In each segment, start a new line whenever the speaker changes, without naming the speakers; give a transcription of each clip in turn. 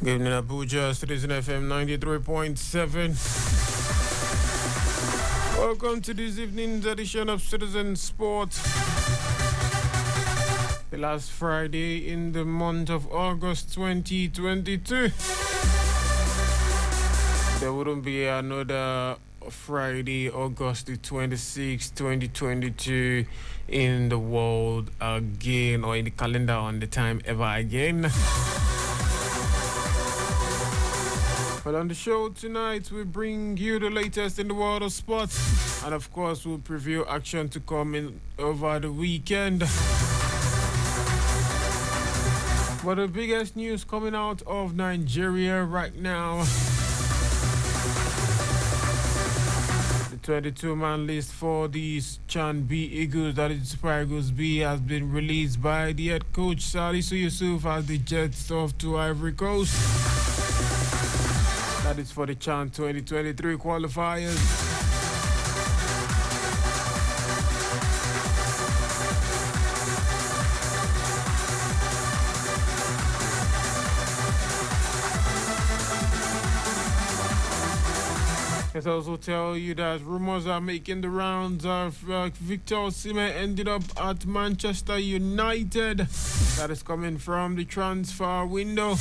Good evening, Abuja, Citizen FM 93.7. Welcome to this evening's edition of Citizen Sport. The last Friday in the month of August 2022. There wouldn't be another Friday, August the 26th, 2022 in the world again, or in the calendar on the time ever again. But on the show tonight, we bring you the latest in the world of sports. And of course, we'll preview action to come in over the weekend. But the biggest news coming out of Nigeria right now, the 22-man list for the Chan B Eagles, that is Super Eagles B, has been released by the head coach Salisu Yusuf as the Jets off to Ivory Coast. That is for the Chan 2023 qualifiers. Let's also tell you that rumors are making the rounds of Victor Osimhen ended up at Manchester United. That is coming from the transfer window.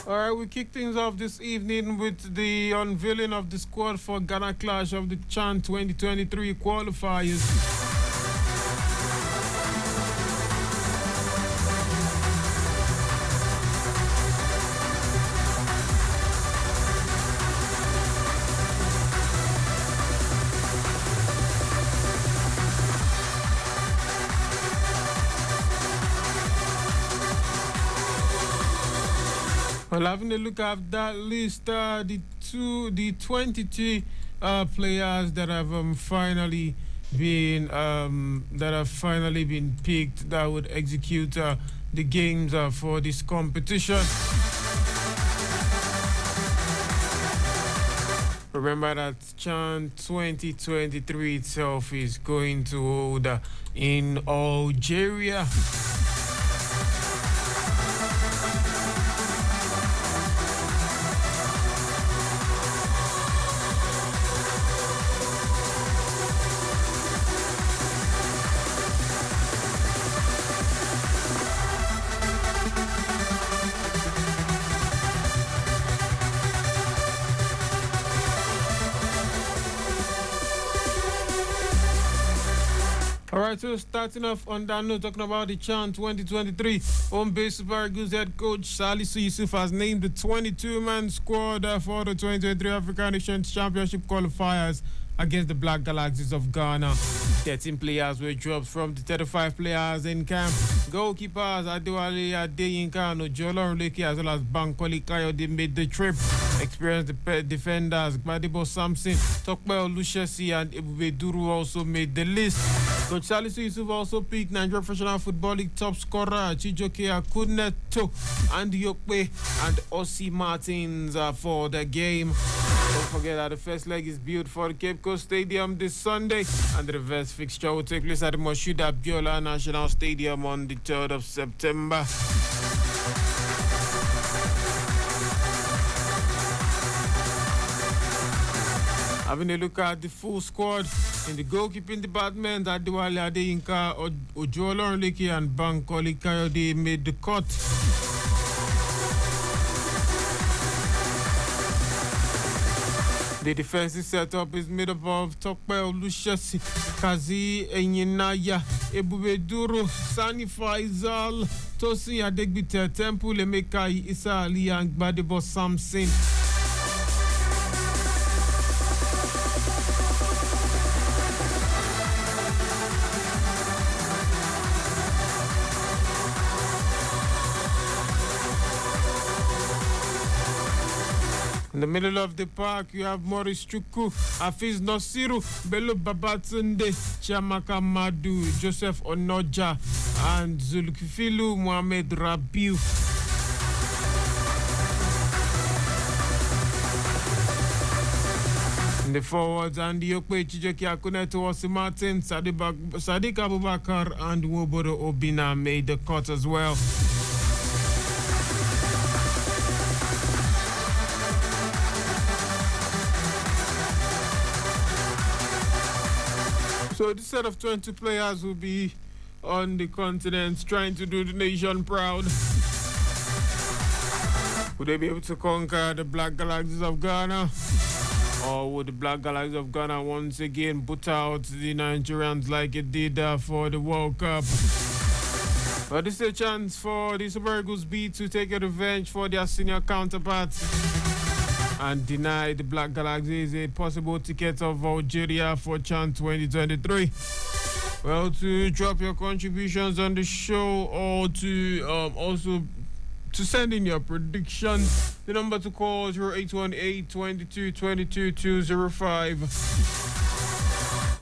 All right, we kick things off this evening with the unveiling of the squad for Ghana Clash of the Chan 2023 qualifiers. Well, having a look at that list, the 22 players that have finally been picked that would execute the games for this competition. Remember that Chan 2023 itself is going to hold in Algeria. Alright, so starting off on that note, talking about the Chan 2023, home base Super Eagles head coach Salisu Yusuf has named the 22-man squad for the 2023 African Nations Championship qualifiers against the Black Galaxies of Ghana. 13 players were dropped from the 35 players in camp. Goalkeepers Adewale Adeyinka and Ojolo Oleke, as well as Bankole Kayode, made the trip. Experienced defenders Gbadebo Samson, Tokpe Olushesi and Ebube Duru also made the list. Coach Salisu Yusuf also picked Nigeria Professional Football League top scorer Chijoke Akuneto, Andy Yokpe and Ossie Martins for the game. Don't forget that the first leg is built for the Cape Coast Stadium this Sunday, and the reverse fixture will take place at the Moshood Abiola National Stadium on the 3rd of September. Having a look at the full squad in the goalkeeping department, Adewale Adeyinka, Ojolo Oleke and Bankole Kayode made the cut. The defensive setup is made up of Tokpe Olushesi, Kazi Enyinaya, Ebube Duru, Sani Faisal, Tosin Adegbite, Temple Emeka Issa Ali and Gbadebo Samson. In the middle of the park, you have Maurice Chukwu, Hafiz Nasiru, Bello Babatunde, Chiamaka Madu, Joseph Onoja, and Zulkifilu Mohamed Rabiu. In the forwards, Andy Okwe, Chijoki Akuneto, Osi Martin, Sadiq Abubakar, and Wobodo Obina made the cut as well. So this set of 20 players will be on the continent trying to do the nation proud. Would they be able to conquer the Black Galaxies of Ghana? Or would the Black Galaxies of Ghana once again put out the Nigerians like it did for the World Cup? But this is a chance for the Super Eagles B to take a revenge for their senior counterparts and deny the Black Galaxies a possible ticket of Algeria for CHAN 2023. Well, to drop your contributions on the show or to also to send in your predictions, the number to call is 0818 22 22 205.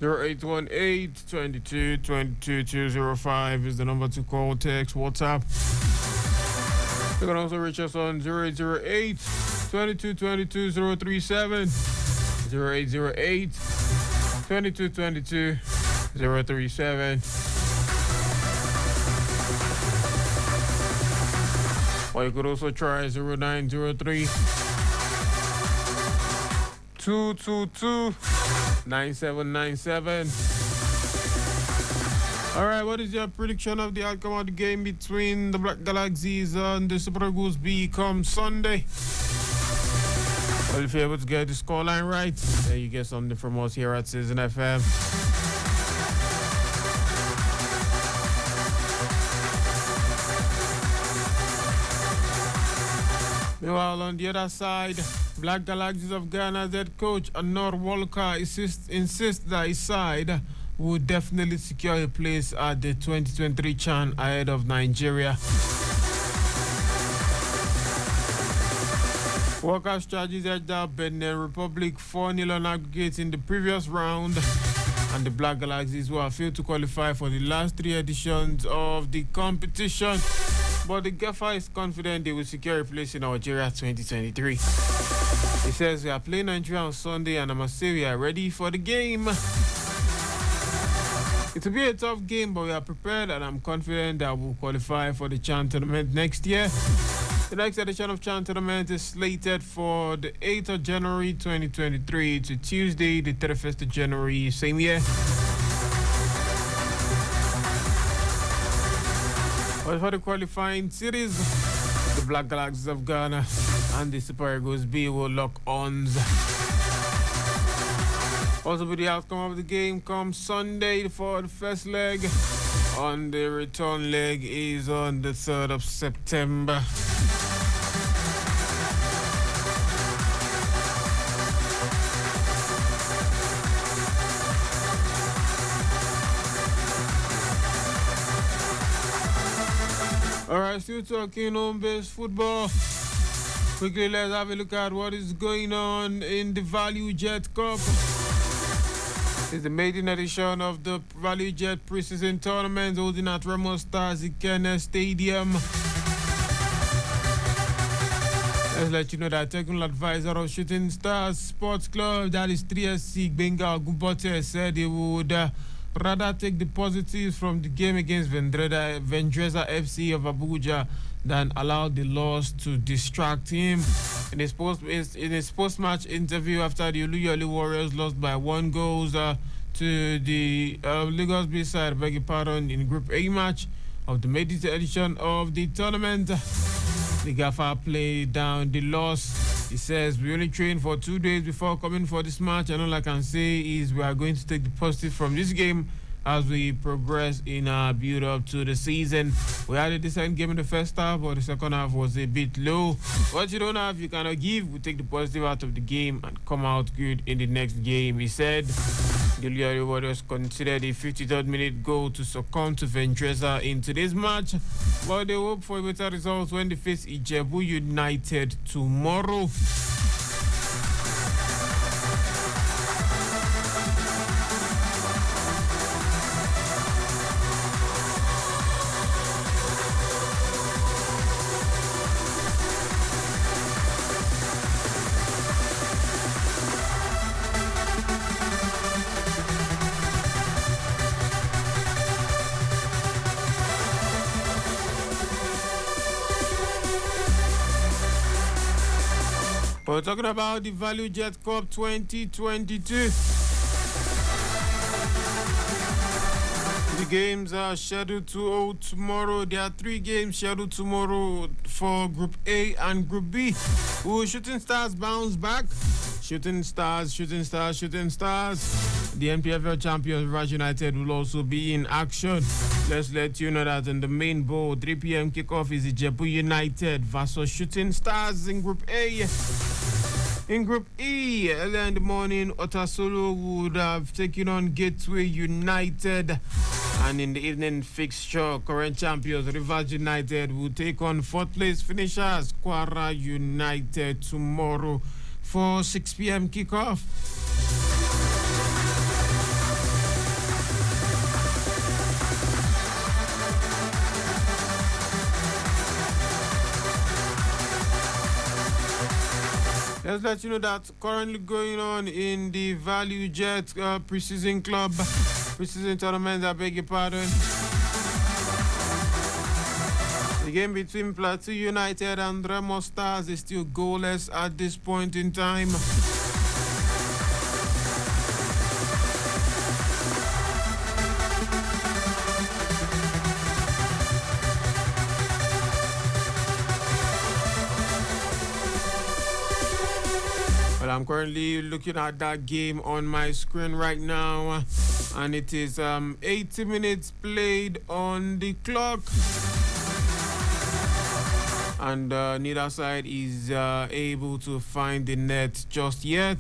0818 22 22 205 is the number to call, text, WhatsApp. You can also reach us on 0808 22 22 037, 0808 22 22 037. Or you could also try 0903 222 9797. Alright, what is your prediction of the outcome of the game between the Black Galaxies and the Super Eagles B come Sunday? Well, if you're able to get the scoreline right, then you get something from us here at Citizen FM. Meanwhile, on the other side, Black Galaxies of Ghana's head coach Anor Walker insists that his side will definitely secure a place at the 2023 CHAN ahead of Nigeria. Walker's charges edged out Benin Republic 4-0 on aggregate in the previous round, and the Black Galaxies who have failed to qualify for the last 3 editions of the competition. But the gaffer is confident they will secure a place in Algeria 2023. He says, "We are playing Nigeria on Sunday and I must say we are ready for the game. It will be a tough game, but we are prepared and I'm confident that we'll qualify for the CHAN tournament next year." The next edition of CHAN tournament is slated for the 8th of January 2023 to Tuesday, the 31st of January, same year. But for the qualifying series, the Black Galaxies of Ghana and the Super Eagles B will lock arms. Also, with the outcome of the game comes Sunday for the first leg. On the return leg is on the 3rd of September. Alright, still talking home-based football. Quickly, let's have a look at what is going on in the Value Jet Cup. It's the maiden edition of the Value Jet preseason tournament holding at Remo Stars Ikene Stadium. Let's let you know that technical advisor of Shooting Stars Sports Club, that is 3SC Benga Gubote, said he would rather take the positives from the game against Vendresa FC of Abuja than allow the loss to distract him. In his post-match interview after the Oluyole Warriors lost by 1 goal to the Lagos B side, beg your pardon, in Group A match of the maiden edition of the tournament, the Gaffer played down the loss. He says, "We only trained for 2 days before coming for this match, and all I can say is we are going to take the positive from this game as we progress in our build-up to the season. We had a decent game in the first half, but the second half was a bit low. What you don't have, you cannot give. We take the positive out of the game and come out good in the next game," he said. The Oluyole Warriors considered a 53rd minute goal to succumb to Vendresa in today's match, but they hope for better results when they face Ijebu United tomorrow. We're talking about the Value Jet Cup 2022. The games are scheduled to hold tomorrow. There are 3 games scheduled tomorrow for Group A and Group B. Will Shooting Stars bounce back? Shooting Stars. The NPFL champions Rivers United will also be in action. Let's let you know that in the main bowl, 3 p.m. kickoff is Ijebu United versus Shooting Stars in Group A. In Group E, earlier in the morning, Otasolo would have taken on Gateway United. And in the evening fixture, current champions Rivers United will take on 4th place finishers Kwara United tomorrow for 6 p.m. kickoff. Let's let you know that currently going on in the Value Jet preseason tournament, I beg your pardon. The game between Plateau United and Remo Stars is still goalless at this point in time. I'm currently looking at that game on my screen right now, and it is 80 minutes played on the clock, and neither side is able to find the net just yet.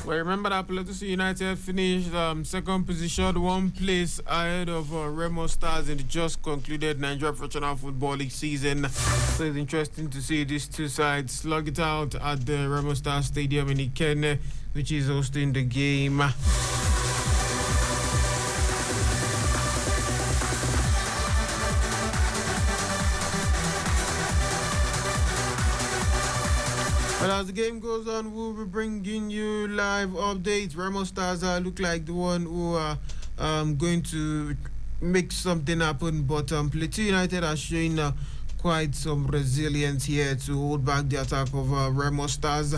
Well, remember that Plateau United finished second position, 1 place ahead of Remo Stars in the just concluded Nigeria Professional Football League season. So it's interesting to see these two sides slug it out at the Remo Stars Stadium in Ikenne, which is hosting the game. But as the game goes on, we'll be bringing you live updates. Remo Stars look like the one who are going to make something happen, but Plateau United are showing quite some resilience here to hold back the attack of Remo Stars.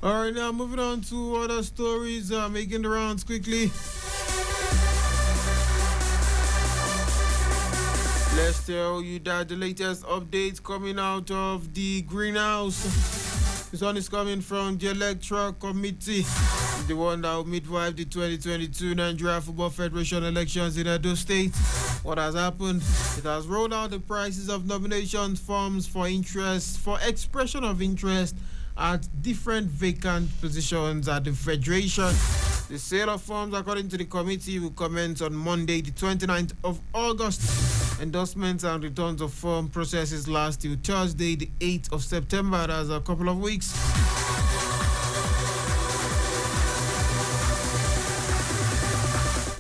All right, now moving on to other stories, making the rounds quickly. Let's tell you that the latest updates coming out of the greenhouse. This one is coming from the Electoral Committee, the one that will midwife the 2022 Nigeria Football Federation elections in Edo State. What has happened? It has rolled out the prices of nomination forms for expression of interest at different vacant positions at the Federation. The sale of forms, according to the committee, will commence on Monday, the 29th of August. Endorsements and returns of form processes last till Thursday, the 8th of September. That's a couple of weeks.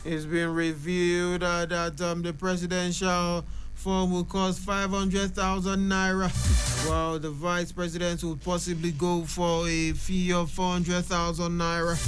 It's been revealed that the presidential form will cost 500,000 naira, while the vice president will possibly go for a fee of 400,000 naira.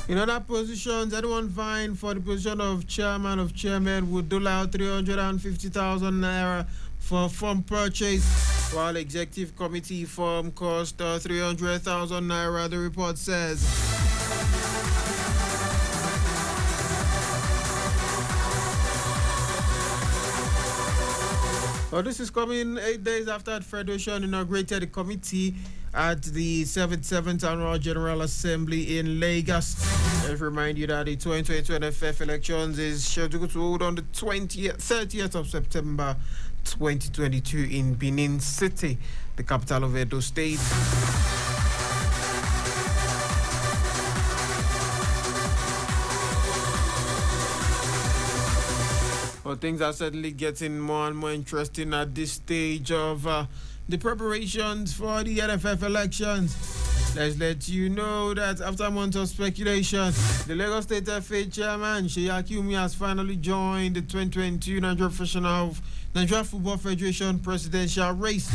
In other positions, anyone vying for the position of chairman would dole out 350,000 naira for form purchase, while executive committee form cost 300,000 naira, the report says. Well, this is coming 8 days after the Federation inaugurated the committee at the 77th Annual General Assembly in Lagos. Let's remind you that the 2022 NFF elections is scheduled to hold on the 30th of September 2022 in Benin City, the capital of Edo State. Well, things are certainly getting more and more interesting at this stage of the preparations for the NFF elections. Let's let you know that after months of speculation, the Lagos State FA chairman Sheyi Akumi has finally joined the 2022 Nigeria Football Federation presidential race.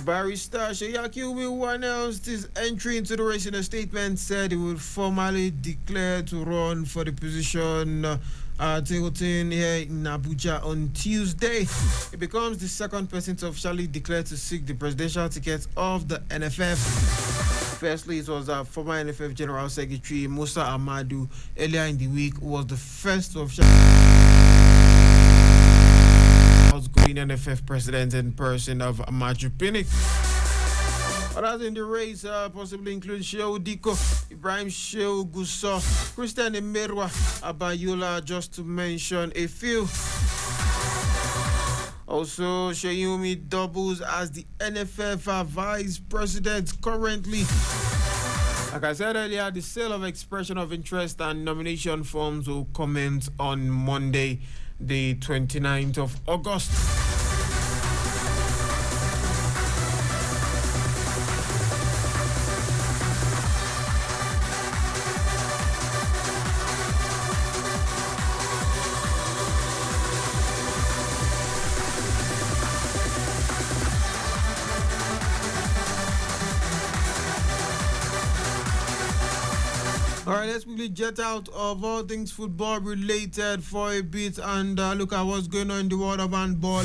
Barrister Sheyi Akumi, who announced his entry into the race in a statement, said he would formally declare to run for the position at Hilton here in Abuja on Tuesday. He becomes the second person to officially declare to seek the presidential ticket of the NFF. Firstly, it was former NFF General Secretary Musa Amadu earlier in the week, who was the first to officially outgoing NFF president in person of Amaju Pinnick. Others in the race possibly include Shehu Diko, Ibrahim Shehu Gusso, Christian Emerwa, Abayola, just to mention a few. Also, Sheyumi doubles as the NFF vice president currently. Like I said earlier, the sale of expression of interest and nomination forms will commence on Monday, the 29th of August. All right, let's quickly jet out of all things football related for a bit and look at what's going on in the world of handball.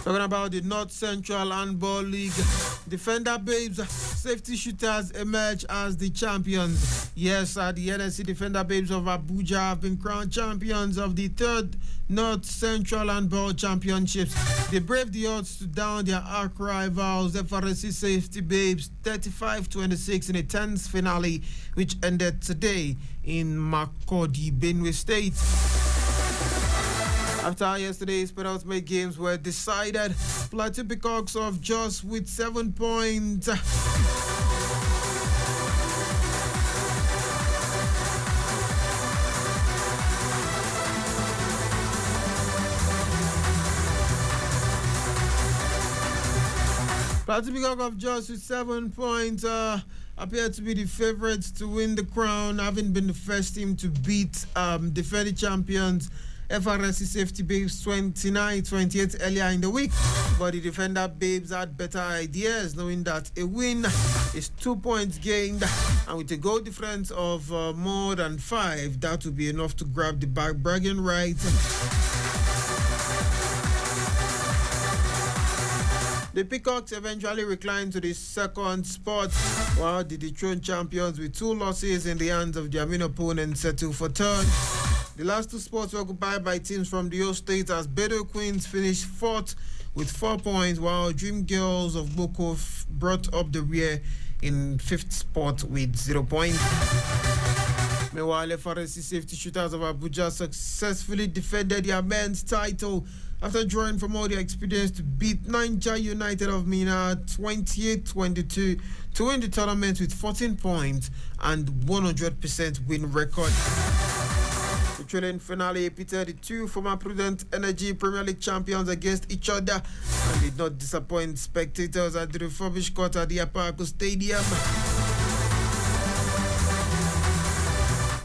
Talking about the North Central Handball League, Defender Babes Safety Shooters emerge as the champions. Yes, the NSC Defender Babes of Abuja have been crowned champions of the third North Central Handball Championships. They braved the odds to down their arch rivals, FRSC Safety Babes, 35-26 in a tense finale, which ended today in Makurdi, Benue State. After yesterday's penultimate games were decided, Plateau Peacocks of Jos with 7 points. Plateau Peacocks of Jos with 7 points appear to be the favorites to win the crown, having been the first team to beat defending champions FRSC Safety Babes 29-28 earlier in the week, but the Defender Babes had better ideas, knowing that a win is 2 points gained, and with a goal difference of more than 5, that will be enough to grab the bragging rights. The Peacocks eventually reclined to the second spot, while the dethroned champions with 2 losses in the hands of their main opponents settled for third. The last 2 spots were occupied by teams from the Oyo State as Bedo Queens finished 4th with 4 points, while Dream Girls of Boko brought up the rear in 5th spot with 0 points. Meanwhile, FRSC Safety Shooters of Abuja successfully defended their men's title after drawing from all their experience to beat Niger United of Mina 28-22 to win the tournament with 14 points and 100% win record. The trailing finale pitted the 2 former Prudent Energy Premier League champions against each other and did not disappoint spectators at the refurbished court at the Apako Stadium.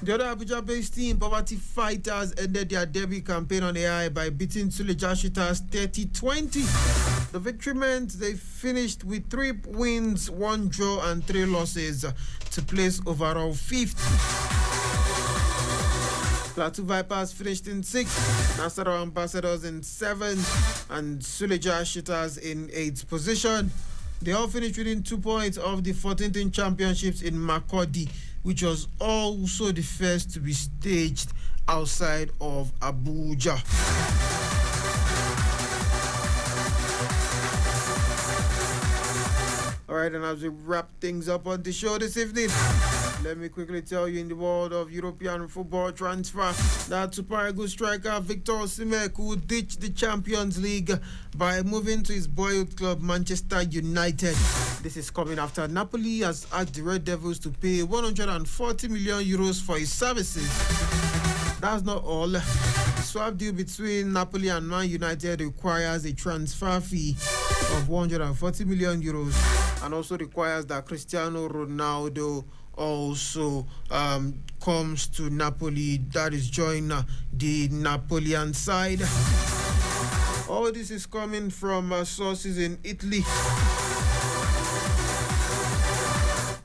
The other Abuja-based team, Poverty Fighters, ended their debut campaign on the eye by beating Suleja Shooters 30-20. The victory meant they finished with 3 wins, 1 draw, and 3 losses to place overall 5th. Plateau Vipers finished in 6th, Nassau Ambassadors in 7th, and Suleja Shooters in 8th position. They all finished within 2 points of the 14th championships in Makurdi, which was also the first to be staged outside of Abuja. All right, and as we wrap things up on the show this evening, Let me quickly tell you, in the world of European football transfer, that Super Eagles striker Victor Osimhen could ditch the Champions League by moving to his boyhood club Manchester United. This is coming after Napoli has asked the Red Devils to pay 140 million euros for his services. That's not all. The swap deal between Napoli and Man United requires a transfer fee of 140 million euros and also requires that Cristiano Ronaldo also comes to Napoli, that is join the Napolian side. All this is coming from sources in Italy.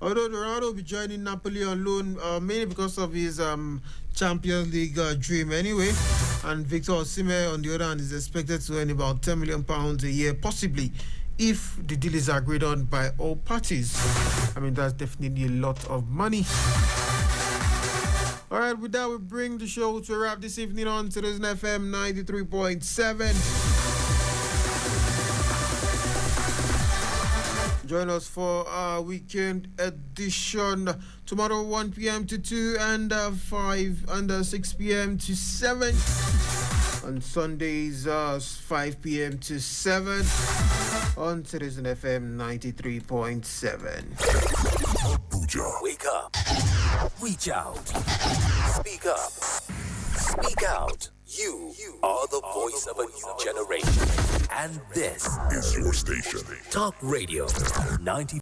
Although Ronaldo will be joining Napoli on loan, mainly because of his Champions League dream anyway. And Victor Osimhen, on the other hand, is expected to earn about £10 million a year, possibly, if the deal is agreed on by all parties. I mean, that's definitely a lot of money. All right, with that, we bring the show to a wrap this evening on Citizen FM 93.7. Join us for our weekend edition tomorrow, 1 p.m. to 2 and 5 and 6 p.m. to 7. On Sundays, 5 p.m. to 7 on Citizen FM 93.7.
Abuja. Wake up. Reach out. Speak up. Speak out. You are the voice of a new generation. And this is your station. Talk Radio 90.